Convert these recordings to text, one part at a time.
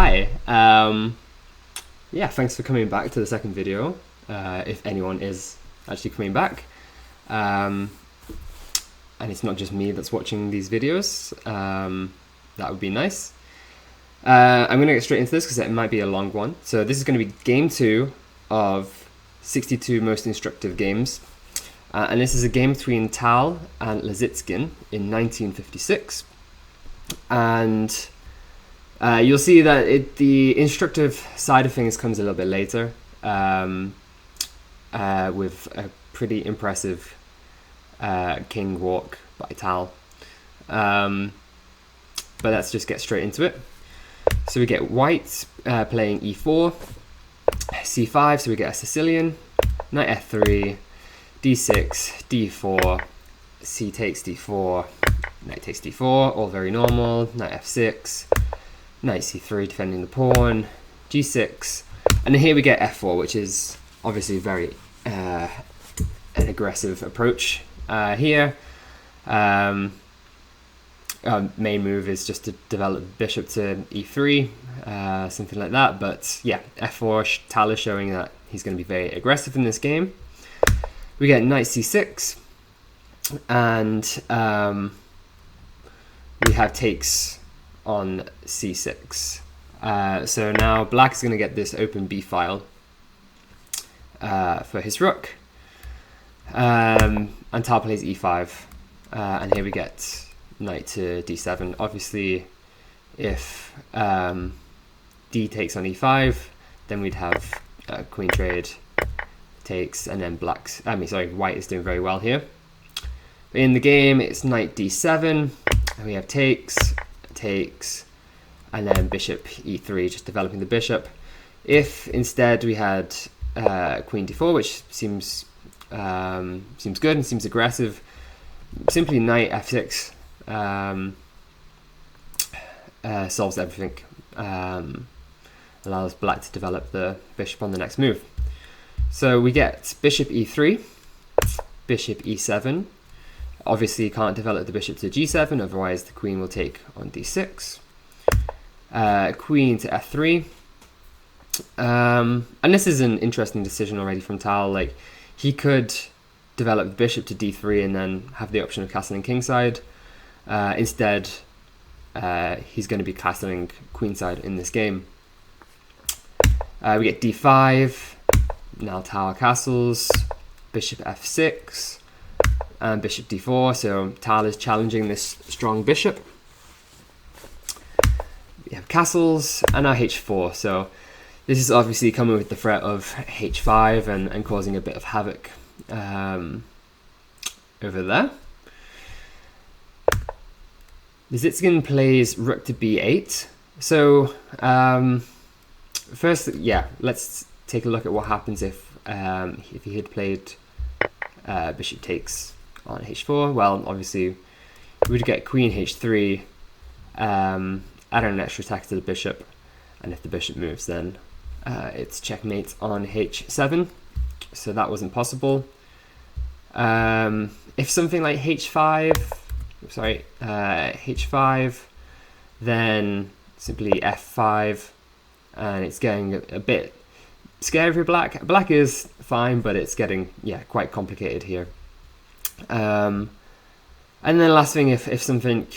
Hi. Yeah, thanks for coming back to the second video, if anyone is actually coming back. And it's not just me that's watching these videos. That would be nice. I'm going to get straight into this because it might be a long one. So this is going to be game 2 of 62 most instructive games. And this is a game between Tal and Lissitzin in 1956. And you'll see that the instructive side of things comes a little bit later, with a pretty impressive king walk by Tal. But let's just get straight into it. So we get white playing e4, c5, so we get a Sicilian, knight f3, d6, d4, c takes d4, knight takes d4, all very normal, knight f6, knight c3 defending the pawn, g6, and then here we get f4, which is obviously very an aggressive approach. Here, main move is just to develop bishop to e3, something like that, but yeah, f4, Tal is showing that he's going to be very aggressive in this game. We get knight c6, and we have takes on c6. So now black is going to get this open b file for his rook, and Tal plays e5, and here we get knight to d7. Obviously, if d takes on e5, then we'd have queen trade, takes, and then white is doing very well here. But in the game, it's knight d7, and we have takes, and then bishop e3, just developing the bishop. If instead we had queen d4, which seems good and seems aggressive, simply knight f6 solves everything, allows black to develop the bishop on the next move. So we get bishop e3, bishop e7. Obviously you can't develop the bishop to g7, otherwise the queen will take on d6. Queen to f3. And this is an interesting decision already from Tal. Like, he could develop the bishop to d3 and then have the option of castling kingside. Instead, he's going to be castling queenside in this game. We get d5. Now Tal castles, bishop f6, and bishop d4. So Tal is challenging this strong bishop. We have castles, and now h4. So this is obviously coming with the threat of h5 and causing a bit of havoc over there. Lissitzin plays rook to b8. So first, yeah, let's take a look at what happens if he had played bishop takes on h4. Well, obviously we would get queen h3, add an extra attack to the bishop, and if the bishop moves, then it's checkmate on h7. So that wasn't possible. If something like h5, then simply f5, and it's getting a bit scary for black. Black is fine, but it's getting quite complicated here. And then the last thing, if something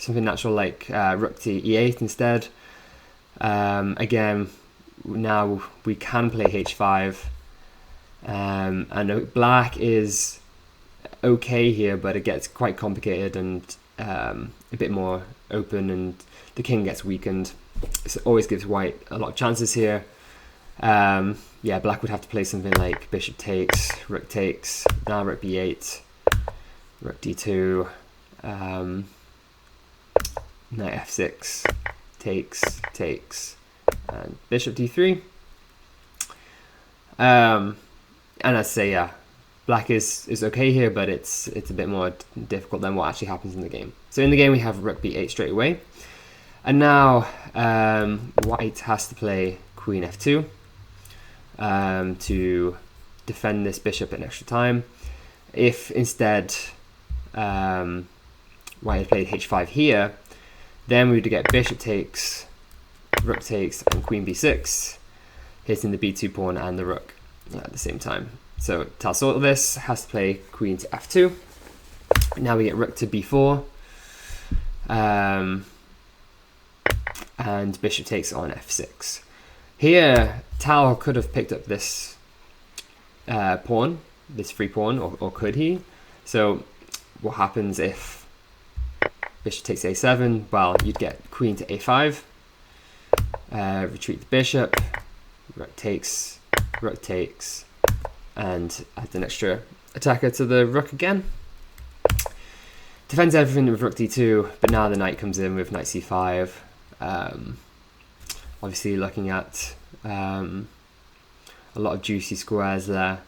natural like rook to e8 instead, again now we can play h5, and black is okay here, but it gets quite complicated and a bit more open, and the king gets weakened. So it always gives white a lot of chances here. Black would have to play something like bishop takes, now rook b8, rook d2, knight f6, takes, and bishop d3. And I'd say, black is okay here, but it's a bit more difficult than what actually happens in the game. So in the game we have rook b8 straight away. And now white has to play queen f2 to defend this bishop an extra time. If instead white had played h5 here, Then we would get bishop takes, rook takes, and queen b6, hitting the b2 pawn and the rook at the same time. So to sort this, has to play queen to f2. Now we get rook to b4, and bishop takes on f6. Here, Tal could have picked up this pawn, this free pawn, or could he? So what happens if bishop takes a7? Well, you'd get queen to a5, retreat the bishop, rook takes, and add an extra attacker to the rook again. Defends everything with rook d2, but now the knight comes in with knight c5. Obviously looking at a lot of juicy squares there.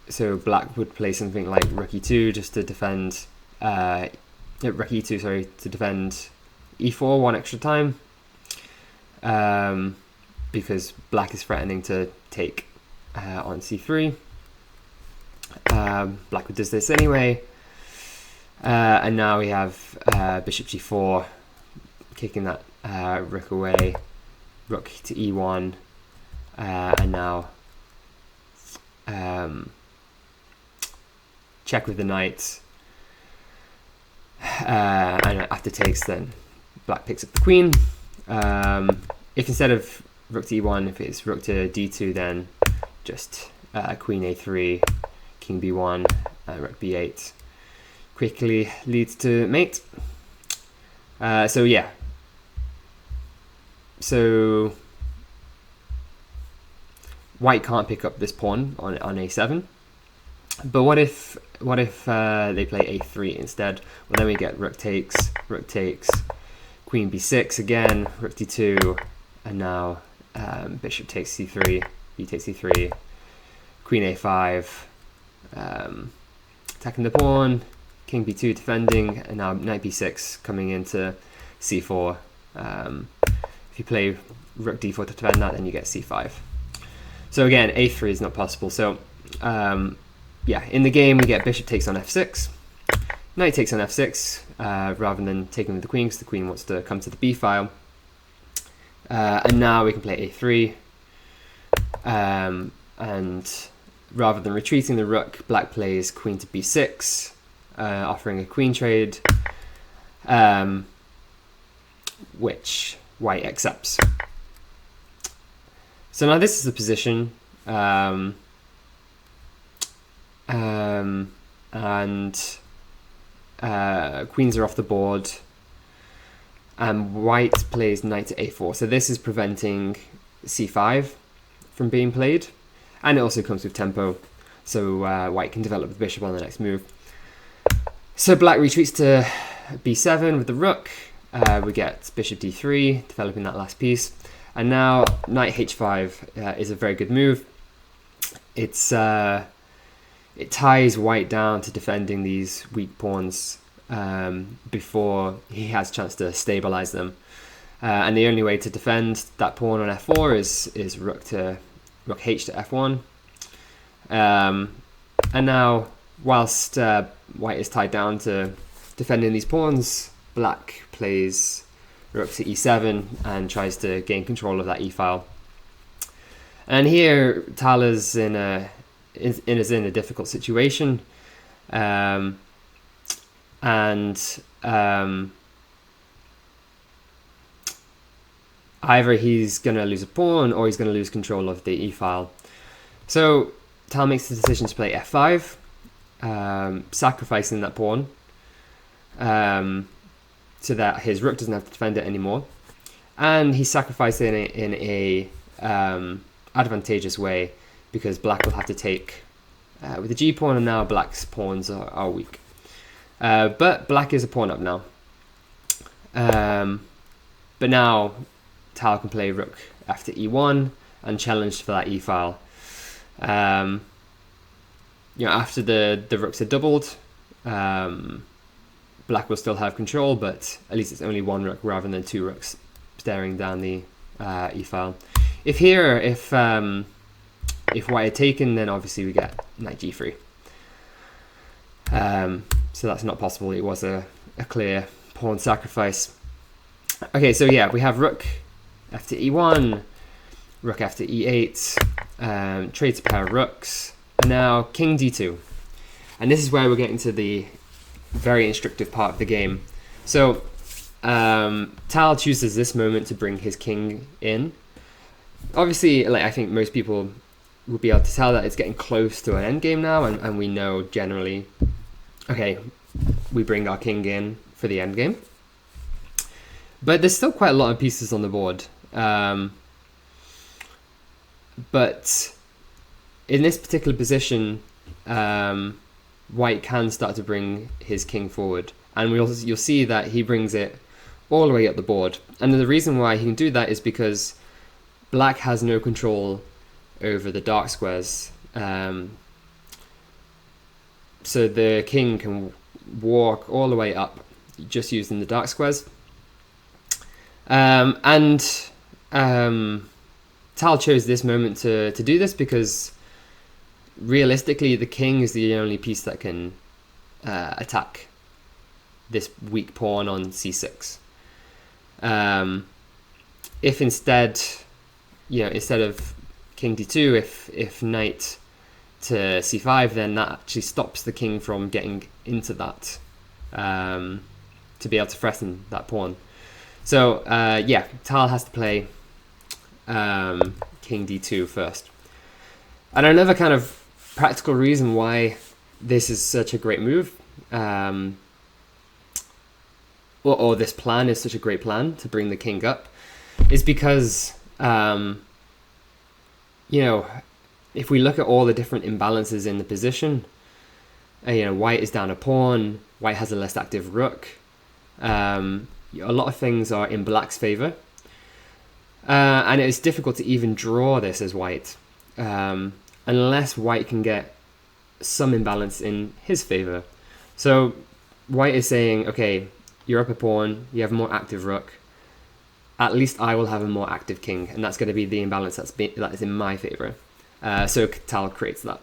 So black would play something like rook e2 just to defend rook e2, sorry, to defend e4 one extra time, because black is threatening to take on c3. Black does this anyway, and now we have bishop g4, kicking that rook away, rook to e1, and now check with the knight, and after takes, then black picks up the queen. If instead of rook to e1, if it's rook to d2, then just queen a3, king b1, rook b8 quickly leads to mate. So yeah, so white can't pick up this pawn on a7. But what if they play a3 instead? Well, then we get rook takes, queen b6 again, rook d2, and now bishop takes c3, b takes c3, queen a5, attacking the pawn, king b2 defending, and now knight b6 coming into c4. If you play rook d4 to defend that, then you get c5. So again, a3 is not possible. So yeah, in the game we get bishop takes on f6, knight takes on f6, rather than taking with the queen, because the queen wants to come to the b file. And now we can play a3, and rather than retreating the rook, black plays queen to b6, offering a queen trade, which white accepts. So now this is the position, and queens are off the board, and white plays knight to a4. So this is preventing c5 from being played, and it also comes with tempo, so white can develop the bishop on the next move. So black retreats to b7 with the rook. We get bishop d3, developing that last piece, and now knight h5 is a very good move. It ties white down to defending these weak pawns before he has a chance to stabilize them. And the only way to defend that pawn on f4 is rook h to f1. And now, whilst white is tied down to defending these pawns, black plays rook to e7 and tries to gain control of that e file. And here Tal is in a difficult situation, and either he's going to lose a pawn or he's going to lose control of the e file. So Tal makes the decision to play f5, sacrificing that pawn, so that his rook doesn't have to defend it anymore, and he's sacrificing it in a advantageous way, because black will have to take with the g pawn, and now black's pawns are weak. But black is a pawn up now. But now Tal can play rook after e1 and challenge for that e file. After the rooks are doubled, black will still have control, but at least it's only one rook rather than two rooks staring down the e file. If white had taken, then obviously we get knight g3. So that's not possible. It was a clear pawn sacrifice. Okay, so yeah, we have rook f to e1, rook f to e8, trade to pair rooks, and now king d2. And this is where we're getting to the very instructive part of the game. So Tal chooses this moment to bring his king in. Obviously, like, I think most people would be able to tell that it's getting close to an endgame now, and we know generally, okay, we bring our king in for the endgame. But there's still quite a lot of pieces on the board. But in this particular position, White can start to bring his king forward. And you'll see that he brings it all the way up the board. And the reason why he can do that is because Black has no control over the dark squares. So the king can walk all the way up just using the dark squares. Tal chose this moment to do this because realistically the king is the only piece that can attack this weak pawn on c6. If instead, instead of king d2, if knight to c5, then that actually stops the king from getting into that, to be able to threaten that pawn. So yeah, Tal has to play king d2 first. And another kind of practical reason why this is such a great move, or this plan is such a great plan to bring the king up, is because if we look at all the different imbalances in the position, White is down a pawn, White has a less active rook, a lot of things are in Black's favor, and it's difficult to even draw this as White, unless White can get some imbalance in his favor. So White is saying, okay, you're up a pawn, you have a more active rook, at least I will have a more active king, and that's going to be the imbalance that is in my favor. So Tal creates that.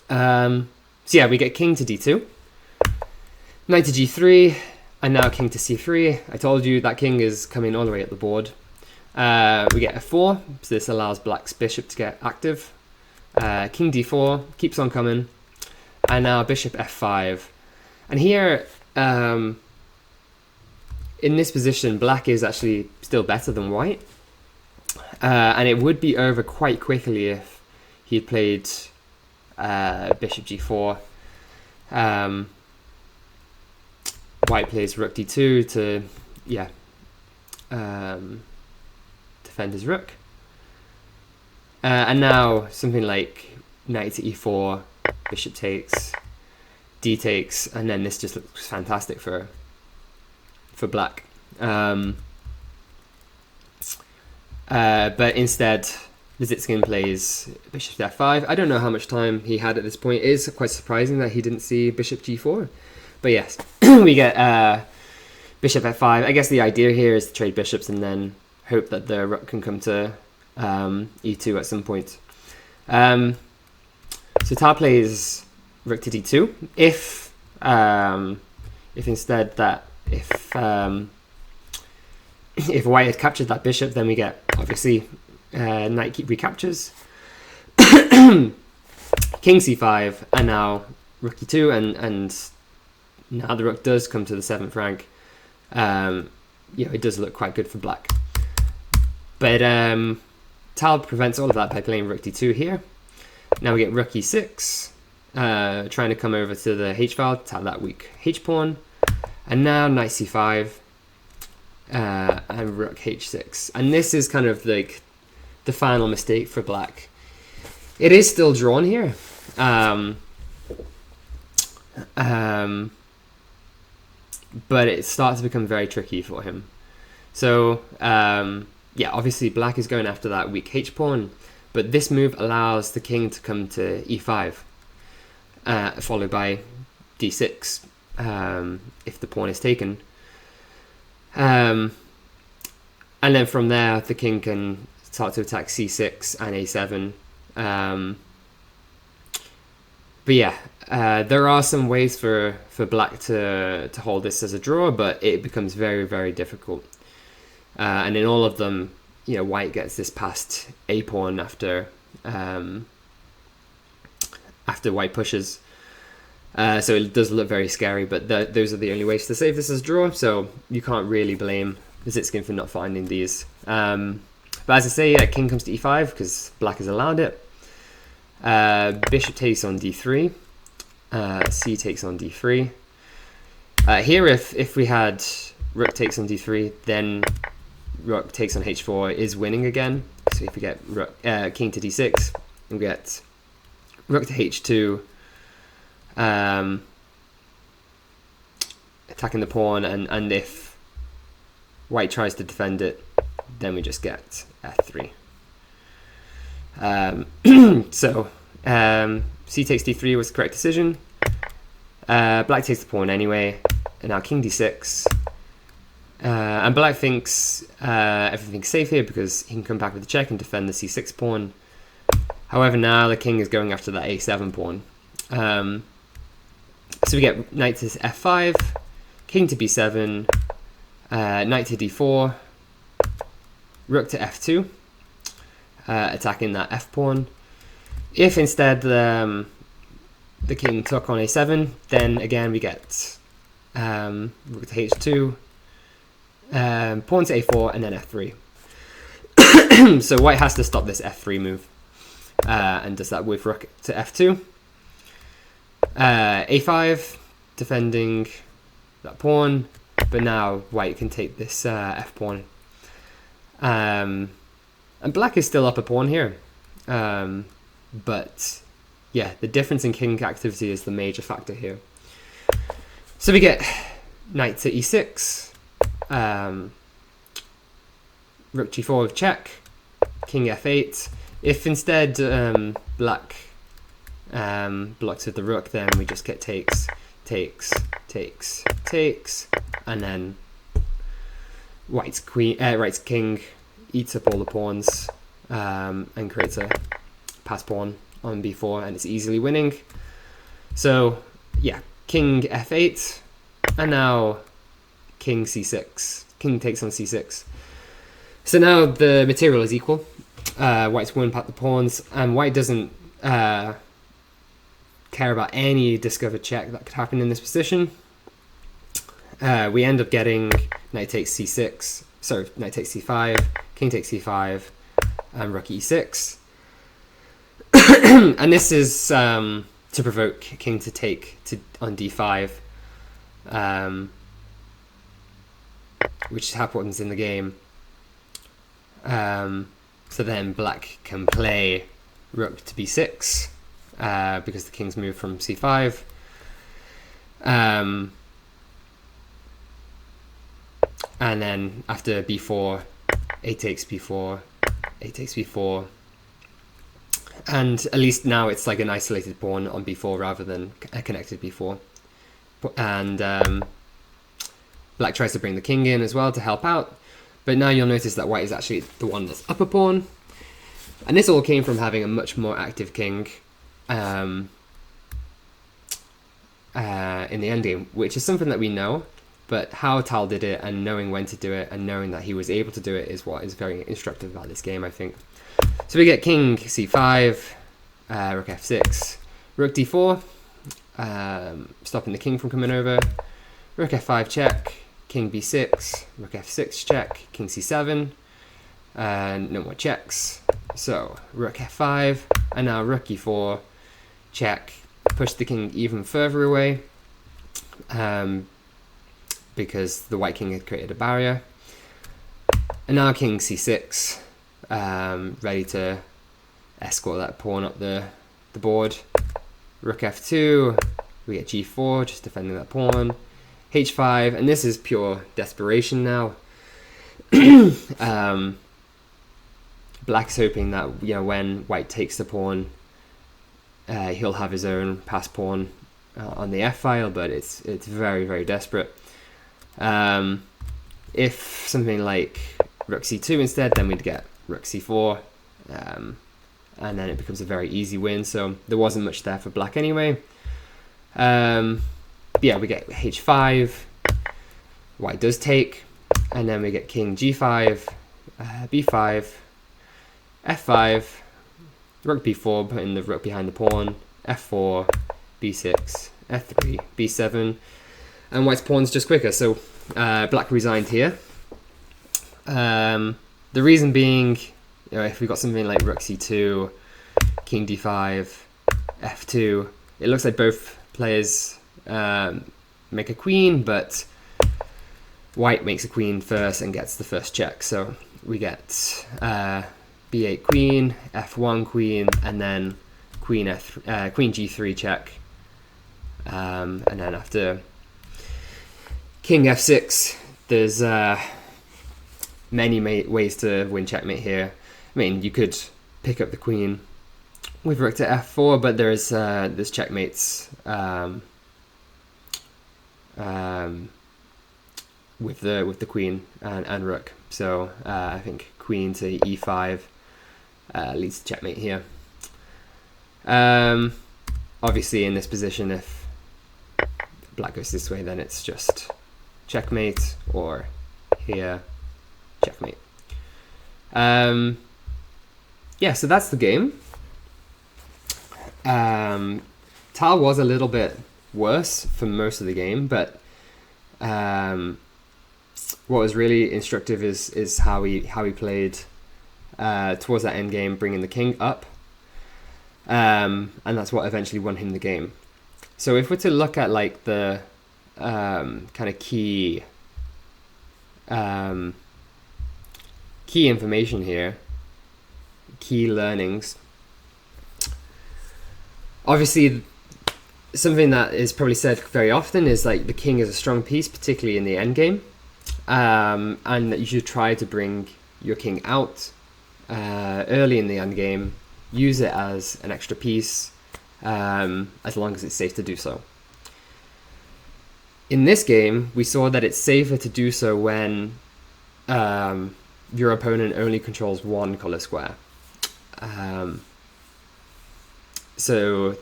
So yeah, we get king to d2, knight to g3, and now king to c3. I told you that king is coming all the way up the board. We get f4, so this allows Black's bishop to get active. King d4 keeps on coming, and now bishop f5. And here, in this position, Black is actually still better than White, and it would be over quite quickly if he'd played bishop g4. White plays rook d2 to defend his rook, and now something like knight to e4, bishop takes, d takes, and then this just looks fantastic for Black. But instead, Lissitzin plays bishop to f5. I don't know how much time he had at this point. It is quite surprising that he didn't see bishop g4. But yes, we get bishop f5. I guess the idea here is to trade bishops and then hope that the rook can come to e2 at some point. So Tal plays rook to d2. If instead that if White had captured that bishop, then we get obviously knight recaptures, king c5, and now rook e2, and now the rook does come to the 7th rank. It does look quite good for Black, but Tal prevents all of that by playing rook d2 here. Now we get rook e6, trying to come over to the h file to have that weak h pawn, and now knight c5, and rook h6. And this is kind of like the final mistake for Black. It is still drawn here, but it starts to become very tricky for him. So yeah, obviously Black is going after that weak h pawn, but this move allows the king to come to e5, followed by d6 if the pawn is taken. And then from there, the king can start to attack c6 and a7. But yeah, there are some ways for black to hold this as a draw, but it becomes very, very difficult. And in all of them, you know, white gets this past a pawn after white pushes. So it does look very scary, but those are the only ways to save this as a draw, so you can't really blame Lissitzin for not finding these. But as I say, yeah, king comes to e5 because black has allowed it. Bishop takes on d3. C takes on d3. Here, if we had rook takes on d3, then rook takes on h4 is winning again. So if we get king to d6, we get rook to h2, attacking the pawn, and if white tries to defend it, then we just get f3. So c takes d3 was the correct decision. Black takes the pawn anyway, and now king d6. And black thinks everything's safe here because he can come back with a check and defend the c6 pawn. However, now the king is going after that a7 pawn. So we get knight to f5, king to b7, knight to d4, rook to f2, attacking that f pawn. If instead the king took on a7, then again we get rook to h2, pawn to a4, and then f3. So white has to stop this f3 move, and does that with rook to f2. A5, defending that pawn, but now white can take this f pawn. And black is still up a pawn here. But yeah, the difference in king activity is the major factor here. So we get knight to e6, rook g4 with check, king f8. If instead black blocks with the rook, then we just get takes, and then white's king eats up all the pawns and creates a pass pawn on b4, and it's easily winning. So yeah, king f8, and now king c6. King takes on c6. So now the material is equal. White's won back the pawns, and white doesn't care about any discovered check that could happen in this position. We end up getting knight takes c6, sorry, knight takes c5, king takes c5, and rook e6. And this is to provoke king to take on d5, which happens in the game. So then black can play rook to b6 because the king's moved from c5. And then after b4, a takes b4, a takes b4. And at least now it's like an isolated pawn on b4 rather than a connected b4. And black tries to bring the king in as well to help out. But now you'll notice that white is actually the one that's up a pawn. And this all came from having a much more active king in the endgame, which is something that we know. But how Tal did it, and knowing when to do it, and knowing that he was able to do it, is what is very instructive about this game, I think. So we get king c5, rook f6, rook d4, stopping the king from coming over, rook f5 check, king b6, rook f6 check, king c7, and no more checks. So rook f5, and now rook e4, check, push the king even further away, because the white king had created a barrier. And now king c6, ready to escort that pawn up the board. Rook f2, we get g4, just defending that pawn. h5, and this is pure desperation now. Black's hoping that, you know, when white takes the pawn, he'll have his own pass pawn on the f file, but it's very, very desperate. If something like rook c2 instead, then we'd get rook c4, and then it becomes a very easy win. So there wasn't much there for black anyway. Yeah, we get h5, white does take, and then we get king g5, b5, f5, rook b4, putting the rook behind the pawn, f4, b6, f3, b7, and white's pawn's just quicker, so black resigned here. The reason being, you know, if we got something like rook c2, king d5, f2, it looks like both players make a queen, but white makes a queen first and gets the first check. So we get b8 queen, f1 queen, and then queen g3 check. And then after king f6, there's many ways to win checkmate here. I mean, you could pick up the queen with rook to f4, but there's checkmates with the queen and rook. So I think queen to e5 leads to checkmate here. Obviously, in this position, if black goes this way, then it's just checkmate, or here, checkmate. Yeah, so that's the game. Tal was a little bit worse for most of the game, but what was really instructive is how he played towards that end game, bringing the king up, and that's what eventually won him the game. So if we're to look at like the kind of key information here, key learnings. Obviously, something that is probably said very often is like the king is a strong piece, particularly in the endgame, and that you should try to bring your king out early in the endgame, use it as an extra piece, as long as it's safe to do so. In this game, we saw that it's safer to do so when your opponent only controls one color square. So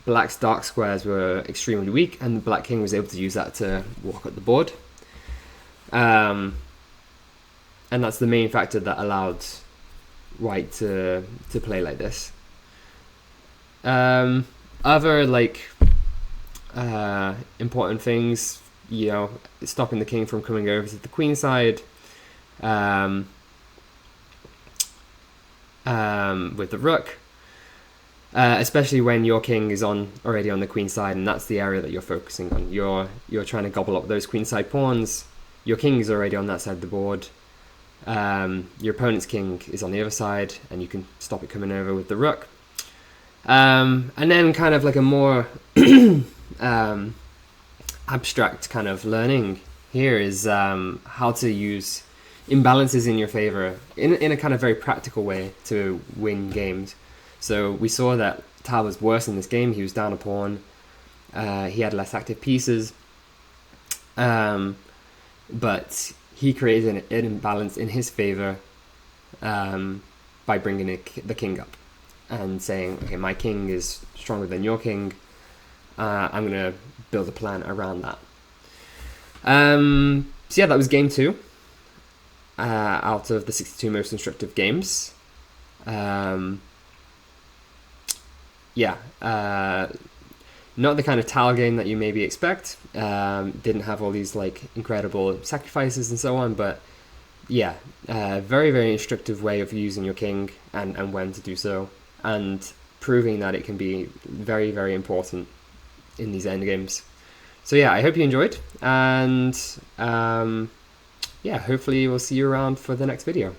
black's dark squares were extremely weak, and the black king was able to use that to walk up the board. And that's the main factor that allowed white to play like this. Other like important things, you know, stopping the king from coming over to the queen side, with the rook, especially when your king is already on the queen side, and that's the area that you're focusing on. You're trying to gobble up those queen side pawns. Your king is already on that side of the board. Your opponent's king is on the other side, and you can stop it coming over with the rook. And then kind of like a more abstract kind of learning here is how to use imbalances in your favor in a kind of very practical way to win games. So we saw that Tal was worse in this game. He was down a pawn. He had less active pieces. But he created an imbalance in his favor by bringing the king up and saying, okay, my king is stronger than your king. I'm going to build a plan around that. So yeah, that was game 2 out of the 62 most instructive games. Yeah, not the kind of Tal game that you maybe expect. Didn't have all these like incredible sacrifices and so on, but yeah, very, very instructive way of using your king and when to do so, and proving that it can be very, very important in these endgames. So yeah, I hope you enjoyed, and yeah, hopefully we'll see you around for the next video.